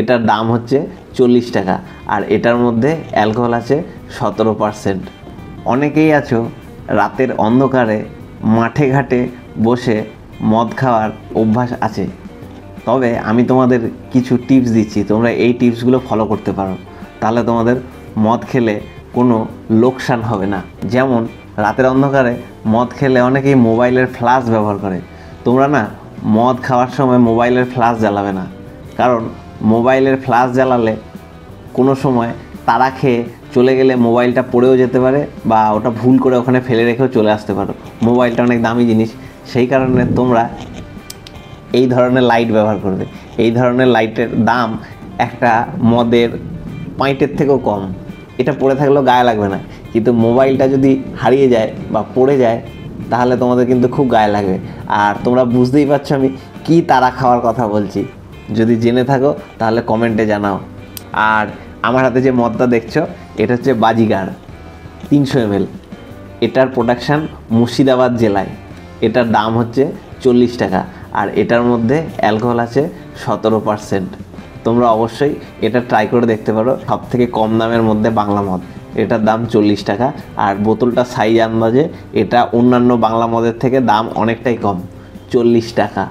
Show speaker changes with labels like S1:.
S1: এটার দাম হচ্ছে 40 টাকা আর এটার মধ্যে অ্যালকোহল আছে 17%। অনেকেই আছো রাতের অন্ধকারে মাঠে ঘাটে বসে মদ খাওয়ার অভ্যাস আছে, তবে আমি তোমাদের কিছু টিপস দিচ্ছি, তোমরা এই টিপসগুলো ফলো করতে পারো, তাহলে তোমাদের মদ খেলে কোনো লোকসান হবে না। যেমন রাতের অন্ধকারে মদ খেলে অনেকেই মোবাইলের ফ্ল্যাশ ব্যবহার করে। তোমরা না মদ খাওয়ার সময় মোবাইলের ফ্ল্যাশ জ্বালাবে না, কারণ মোবাইলের ফ্ল্যাশ জ্বালালে কোনো সময় তাড়া খেয়ে চলে গেলে মোবাইলটা পড়েও যেতে পারে বা ওটা ভুল করে ওখানে ফেলে রেখেও চলে আসতে পারো। মোবাইলটা অনেক দামি জিনিস, সেই কারণে তোমরা এই ধরনের লাইট ব্যবহার করবে। এই ধরনের লাইটের দাম একটা মদের পয়েন্টের থেকেও কম, এটা পড়ে থাকলেও গায়ে লাগবে না, কিন্তু মোবাইলটা যদি হারিয়ে যায় বা পড়ে যায় তাহলে তোমাদের কিন্তু খুব গায়ে লাগবে। আর তোমরা বুঝতেই পারছো আমি কি তাড়া খাওয়ার কথা বলছি, যদি জেনে থাকো তাহলে কমেন্টে জানাও। আর আমার হাতে যে মদটা দেখছো এটা হচ্ছে বাজিগার 300 ml। এটার প্রোডাকশান মুর্শিদাবাদ জেলায়। এটার দাম হচ্ছে 40 টাকা আর এটার মধ্যে অ্যালকোহল আছে 17%। তোমরা অবশ্যই এটা ট্রাই করে দেখতে পারো। সবথেকে কম দামের মধ্যে বাংলা মদ, এটার দাম 40 টাকা আর বোতলটা সাইজ আন্দাজে এটা অন্যান্য বাংলা মদের থেকে দাম অনেকটাই কম, 40 টাকা।